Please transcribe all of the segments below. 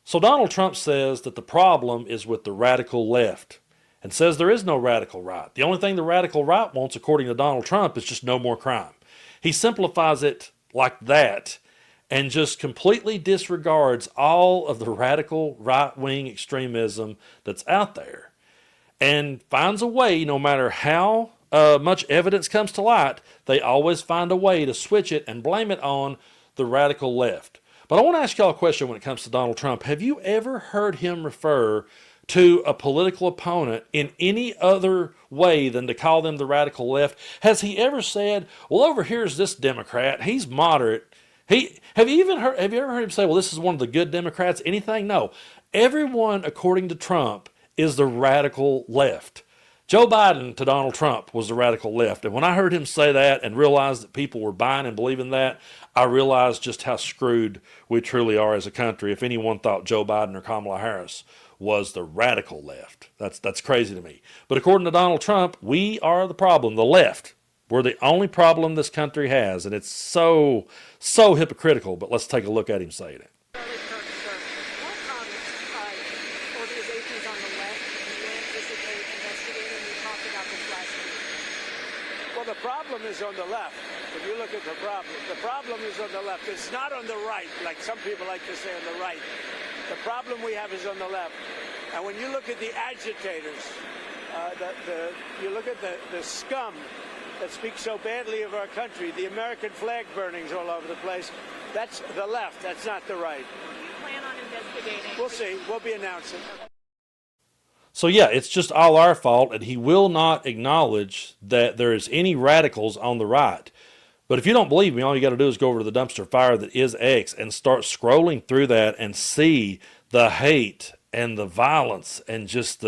So Donald Trump says that the problem is with the radical left and says there is no radical right. The only thing the radical right wants, according to Donald Trump, is just no more crime. He simplifies it like that and just completely disregards all of the radical right-wing extremism that's out there and finds a way, no matter how much evidence comes to light, they always find a way to switch it and blame it on the radical left. But I want to ask y'all a question when it comes to Donald Trump. Have you ever heard him refer to a political opponent in any other way than to call them the radical left? Has he ever said, well, over here's this Democrat, he's moderate. Have you ever heard him say, well, this is one of the good Democrats? Anything? No. Everyone, according to Trump, is the radical left. Joe Biden to Donald Trump was the radical left. And when I heard him say that and realized that people were buying and believing that, I realized just how screwed we truly are as a country if anyone thought Joe Biden or Kamala Harris was the radical left. That's crazy to me. But according to Donald Trump, we are the problem, the left. We're the only problem this country has, and it's so hypocritical. But let's take a look at him saying it. Well, the problem is on the left. If you look at the problem is on the left. It's not on the right, like some people like to say on the right. The problem we have is on the left. And when you look at the agitators, you look at the scum that speaks so badly of our country, the American flag burnings all over the place, that's the left, that's not the right. Do you plan on investigating? We'll see. We'll be announcing. So yeah, it's just all our fault, and he will not acknowledge that there is any radicals on the right. But if you don't believe me, all you got to do is go over to the dumpster fire that is X and start scrolling through that and see the hate and the violence and just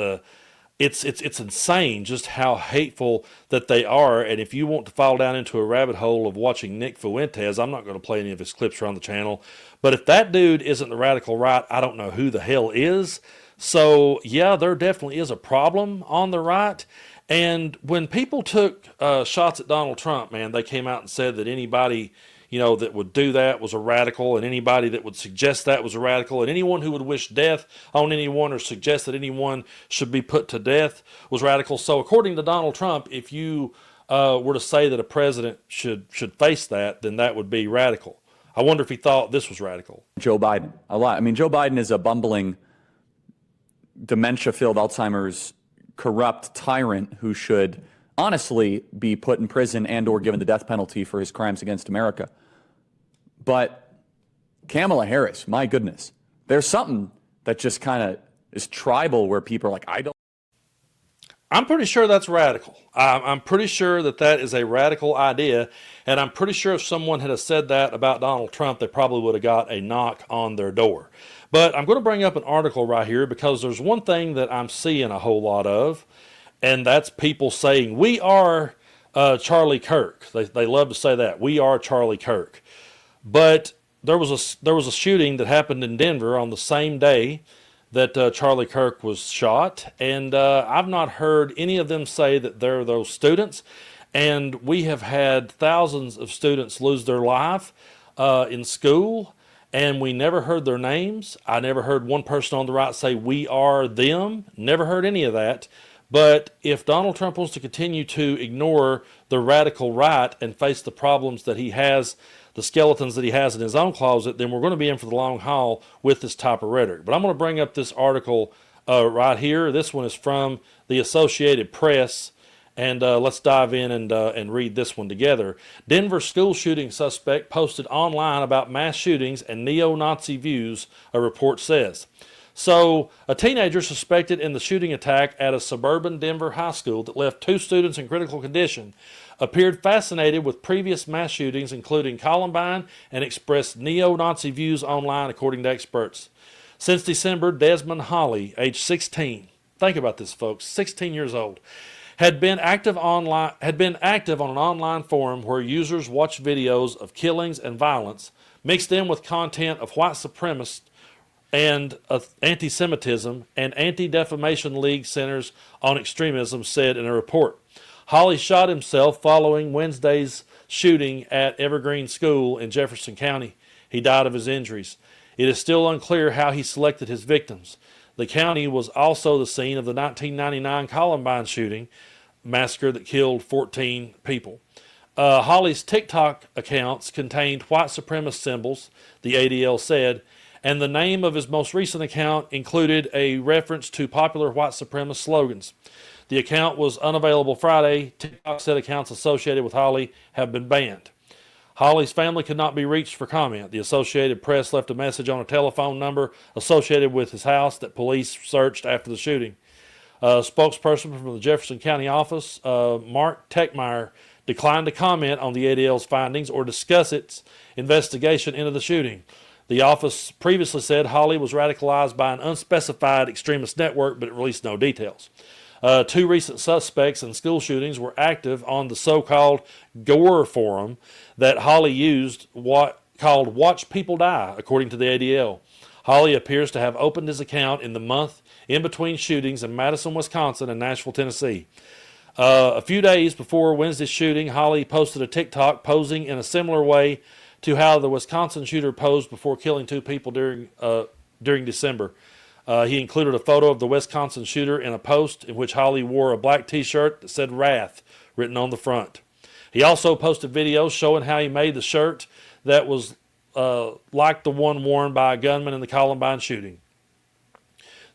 it's insane just how hateful that they are. And if you want to fall down into a rabbit hole of watching Nick Fuentes, I'm not going to play any of his clips around the channel. But if that dude isn't the radical right, I don't know who the hell is. So yeah, there definitely is a problem on the right. And when people took shots at Donald Trump, man, they came out and said that anybody, that would do that was a radical, and anybody that would suggest that was a radical, and anyone who would wish death on anyone or suggest that anyone should be put to death was radical. So according to Donald Trump, if you were to say that a president should face that, then that would be radical. I wonder if he thought this was radical. Joe Biden, a lot. I mean, Joe Biden is a bumbling, dementia-filled Alzheimer's corrupt tyrant who should honestly be put in prison and or given the death penalty for his crimes against America. But Kamala Harris, my goodness, there's something that just kind of is tribal where people are like, I'm pretty sure that's radical. I'm pretty sure that is a radical idea, and I'm pretty sure if someone had said that about Donald Trump, they probably would have got a knock on their door. But I'm going to bring up an article right here because there's one thing that I'm seeing a whole lot of, and that's people saying, we are Charlie Kirk. They love to say that. We are Charlie Kirk. But there was a shooting that happened in Denver on the same day that Charlie Kirk was shot, and I've not heard any of them say that they're those students. And we have had thousands of students lose their life in school, and we never heard their names. I never heard one person on the right say, we are them. Never heard any of that. But if Donald Trump wants to continue to ignore the radical right and face the problems that he has, the skeletons that he has in his own closet, then we're going to be in for the long haul with this type of rhetoric. But I'm going to bring up this article right here. This one is from the Associated Press. And let's dive in and read this one together. Denver school shooting suspect posted online about mass shootings and neo-Nazi views, a report says. So, a teenager suspected in the shooting attack at a suburban Denver high school that left 2 students in critical condition appeared fascinated with previous mass shootings, including Columbine, and expressed neo-Nazi views online, according to experts. Since December, Desmond Holley, age 16, think about this, folks, 16 years old, had been active on an online forum where users watched videos of killings and violence mixed in with content of white supremacist and anti-Semitism, and Anti-Defamation League Centers on Extremism said in a report. Holly shot himself following Wednesday's shooting at Evergreen School in Jefferson County. He died of his injuries. It is still unclear how he selected his victims. The county was also the scene of the 1999 Columbine shooting massacre that killed 14 people. Holly's TikTok accounts contained white supremacist symbols, the ADL said, and the name of his most recent account included a reference to popular white supremacist slogans. The account was unavailable Friday. TikTok said accounts associated with Holly have been banned. Holly's family could not be reached for comment. The Associated Press left a message on a telephone number associated with his house that police searched after the shooting. A spokesperson from the Jefferson County office, Mark Techmeyer, declined to comment on the ADL's findings or discuss its investigation into the shooting. The office previously said Holly was radicalized by an unspecified extremist network, but it released no details. Two recent suspects in school shootings were active on the so-called Gore forum that Holly used, called Watch People Die, according to the ADL. Holly appears to have opened his account in the month in between shootings in Madison, Wisconsin and Nashville, Tennessee. A few days before Wednesday's shooting, Holly posted a TikTok posing in a similar way to how the Wisconsin shooter posed before killing two people during December. He included a photo of the Wisconsin shooter in a post in which Holly wore a black t-shirt that said Wrath written on the front. He also posted videos showing how he made the shirt that was like the one worn by a gunman in the Columbine shooting.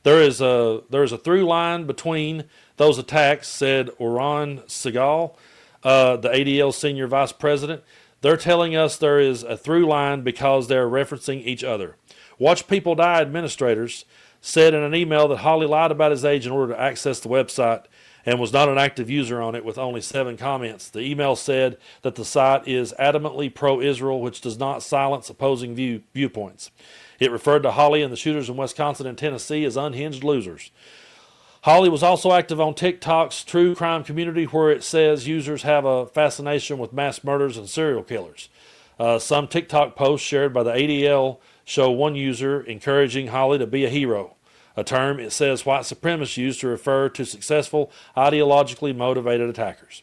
There is a through line between those attacks, said Oran Segal, the ADL senior vice president. They're telling us there is a through line because they're referencing each other. Watch People Die administrators said in an email that Holly lied about his age in order to access the website and was not an active user on it with only 7 comments. The email said that the site is adamantly pro-Israel, which does not silence opposing viewpoints. It referred to Holly and the shooters in Wisconsin and Tennessee as unhinged losers. Holly was also active on TikTok's true crime community, where it says users have a fascination with mass murders and serial killers. Some TikTok posts shared by the ADL show one user encouraging Holly to be a hero, a term it says white supremacists use to refer to successful, ideologically motivated attackers.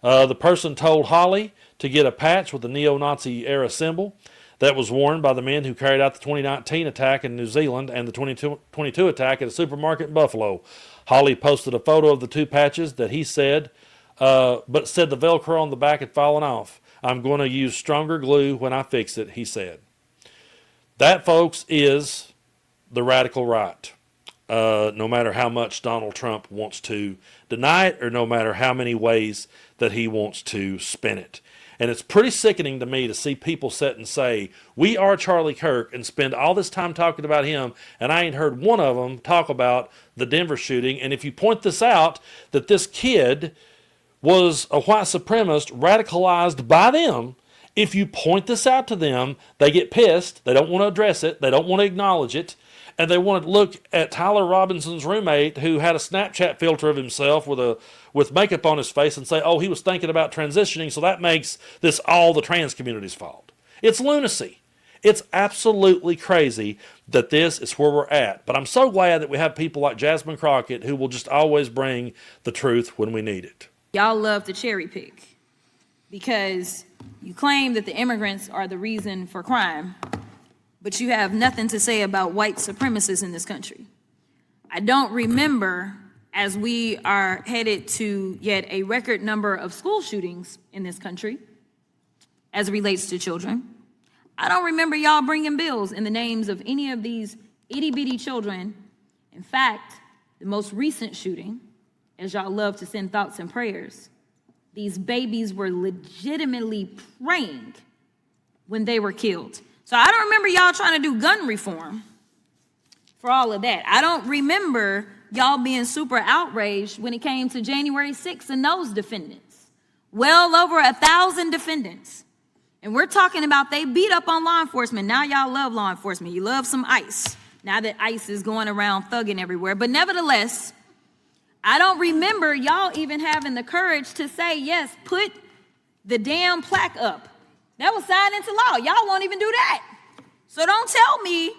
The person told Holly to get a patch with the neo-Nazi era symbol that was worn by the men who carried out the 2019 attack in New Zealand and the 2022 attack at a supermarket in Buffalo. Holly posted a photo of the two patches that he said, but said the Velcro on the back had fallen off. I'm going to use stronger glue when I fix it, he said. That, folks, is the radical right. No matter how much Donald Trump wants to deny it or no matter how many ways that he wants to spin it. And it's pretty sickening to me to see people sit and say, we are Charlie Kirk, and spend all this time talking about him, and I ain't heard one of them talk about the Denver shooting. And if you point this out, that this kid was a white supremacist radicalized by them, if you point this out to them, they get pissed. They don't want to address it. They don't want to acknowledge it. And they want to look at Tyler Robinson's roommate who had a Snapchat filter of himself with makeup on his face and say, oh, he was thinking about transitioning, so that makes this all the trans community's fault. It's lunacy. It's absolutely crazy that this is where we're at. But I'm so glad that we have people like Jasmine Crockett who will just always bring the truth when we need it. Y'all love to cherry pick because you claim that the immigrants are the reason for crime, but you have nothing to say about white supremacists in this country. I don't remember, as we are headed to yet a record number of school shootings in this country as it relates to children, I don't remember y'all bringing bills in the names of any of these itty-bitty children. In fact, the most recent shooting, as y'all love to send thoughts and prayers, these babies were legitimately praying when they were killed. So I don't remember y'all trying to do gun reform for all of that. I don't remember y'all being super outraged when it came to January 6th and those defendants. Well over 1,000 defendants. And we're talking about they beat up on law enforcement. Now y'all love law enforcement. You love some ICE. Now that ICE is going around thugging everywhere. But nevertheless, I don't remember y'all even having the courage to say, yes, put the damn plaque up. That was signed into law. Y'all won't even do that. So don't tell me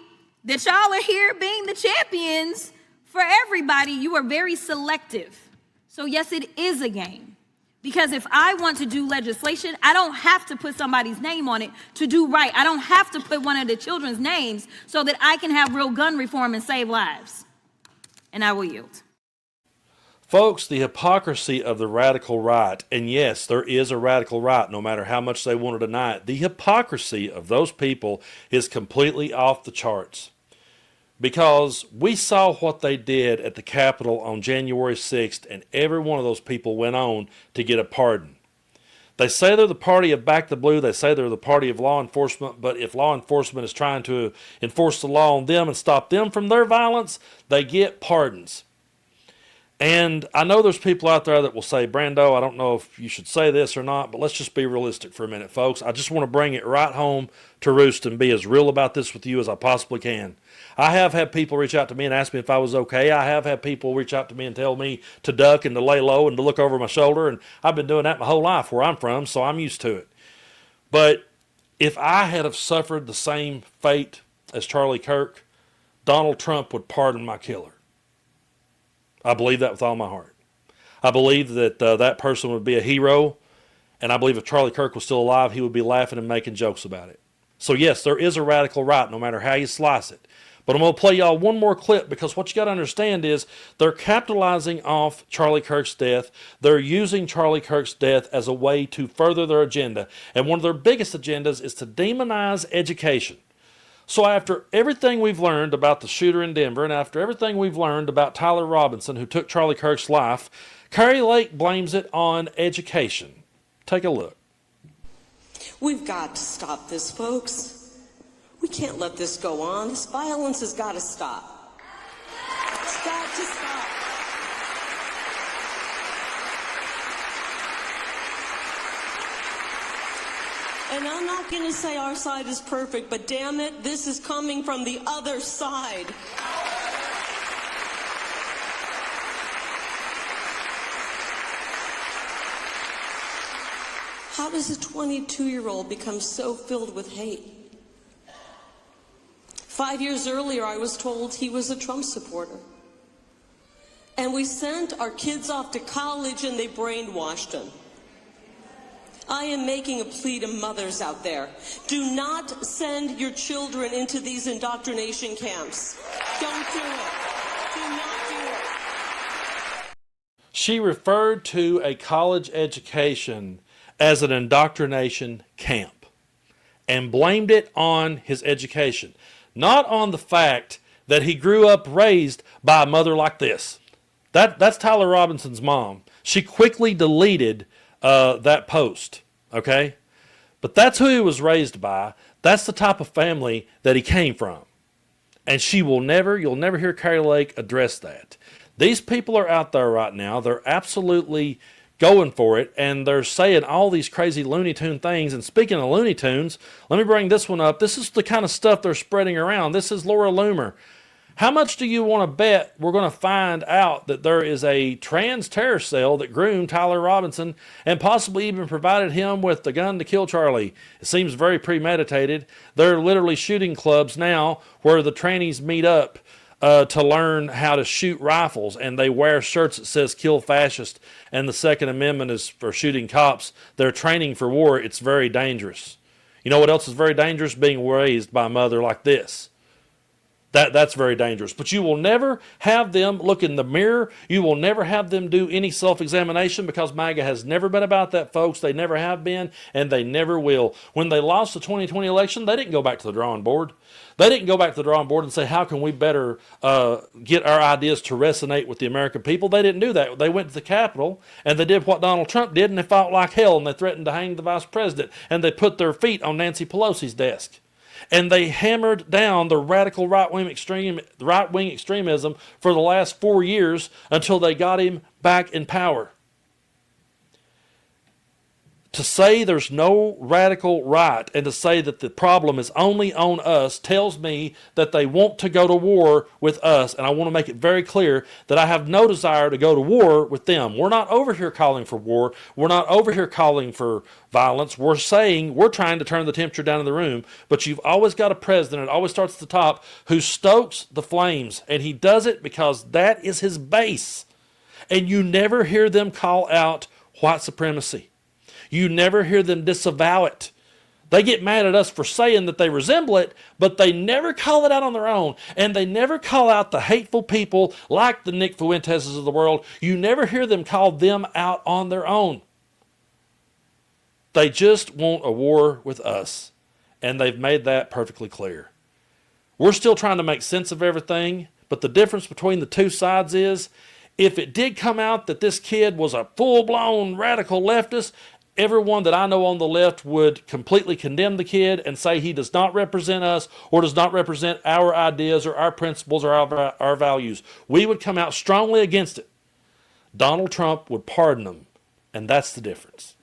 that y'all are here being the champions for everybody. You are very selective. So yes, it is a game. Because if I want to do legislation, I don't have to put somebody's name on it to do right. I don't have to put one of the children's names so that I can have real gun reform and save lives. And I will yield. Folks, the hypocrisy of the radical right, and yes, there is a radical right, no matter how much they want to deny it, the hypocrisy of those people is completely off the charts. Because we saw what they did at the Capitol on January 6th, and every one of those people went on to get a pardon. They say they're the party of Back the Blue, they say they're the party of law enforcement, but if law enforcement is trying to enforce the law on them and stop them from their violence, they get pardons. And I know there's people out there that will say, Brando, I don't know if you should say this or not, but let's just be realistic for a minute, folks. I just want to bring it right home to roost and be as real about this with you as I possibly can. I have had people reach out to me and ask me if I was okay. I have had people reach out to me and tell me to duck and to lay low and to look over my shoulder, and I've been doing that my whole life where I'm from, so I'm used to it. But if I had have suffered the same fate as Charlie Kirk, Donald Trump would pardon my killer. I believe that with all my heart. I believe that that person would be a hero, and I believe if Charlie Kirk was still alive, he would be laughing and making jokes about it. So yes, there is a radical right, no matter how you slice it. But I'm going to play y'all one more clip, because what you got to understand is they're capitalizing off Charlie Kirk's death. They're using Charlie Kirk's death as a way to further their agenda. And one of their biggest agendas is to demonize education. So after everything we've learned about the shooter in Denver, and after everything we've learned about Tyler Robinson, who took Charlie Kirk's life, Kari Lake blames it on education. Take a look. We've got to stop this, folks. We can't let this go on. This violence has got to stop. It's got to stop. And I'm not going to say our side is perfect, but damn it, this is coming from the other side. How does a 22-year-old become so filled with hate? 5 years earlier, I was told he was a Trump supporter. And we sent our kids off to college and they brainwashed him. I am making a plea to mothers out there. Do not send your children into these indoctrination camps. Don't do it. Do not do it. She referred to a college education as an indoctrination camp and blamed it on his education, not on the fact that he grew up raised by a mother like this. That's Tyler Robinson's mom. She quickly deleted that post, okay? But that's who he was raised by. That's the type of family that he came from. And you'll never hear Kari Lake address that. These people are out there right now. They're absolutely going for it, and they're saying all these crazy Looney Tune things. And speaking of Looney Tunes, let me bring this one up. This is the kind of stuff they're spreading around. This is Laura Loomer. How much do you want to bet we're going to find out that there is a trans terror cell that groomed Tyler Robinson and possibly even provided him with the gun to kill Charlie? It seems very premeditated. They're literally shooting clubs now where the trannies meet up to learn how to shoot rifles, and they wear shirts that says kill fascist, and the Second Amendment is for shooting cops. They're training for war. It's very dangerous. You know what else is very dangerous? Being raised by a mother like this. That's very dangerous. But you will never have them look in the mirror. You will never have them do any self-examination, because MAGA has never been about that, folks. They never have been, and they never will. When they lost the 2020 election, they didn't go back to the drawing board. They didn't go back to the drawing board and say, how can we better get our ideas to resonate with the American people? They didn't do that. They went to the Capitol, and they did what Donald Trump did, and they fought like hell, and they threatened to hang the vice president, and they put their feet on Nancy Pelosi's desk. And they hammered down the radical right-wing extremism for the last 4 years until they got him back in power. To say there's no radical right and to say that the problem is only on us tells me that they want to go to war with us. And I want to make it very clear that I have no desire to go to war with them. We're not over here calling for war. We're not over here calling for violence. We're saying we're trying to turn the temperature down in the room. But you've always got a president, it always starts at the top, who stokes the flames. And he does it because that is his base. And you never hear them call out white supremacy. You never hear them disavow it. They get mad at us for saying that they resemble it, but they never call it out on their own. And they never call out the hateful people like the Nick Fuenteses of the world. You never hear them call them out on their own. They just want a war with us. And they've made that perfectly clear. We're still trying to make sense of everything, but the difference between the two sides is, if it did come out that this kid was a full-blown radical leftist, everyone that I know on the left would completely condemn the kid and say he does not represent us or does not represent our ideas or our principles or our values. We would come out strongly against it. Donald Trump would pardon them, and that's the difference.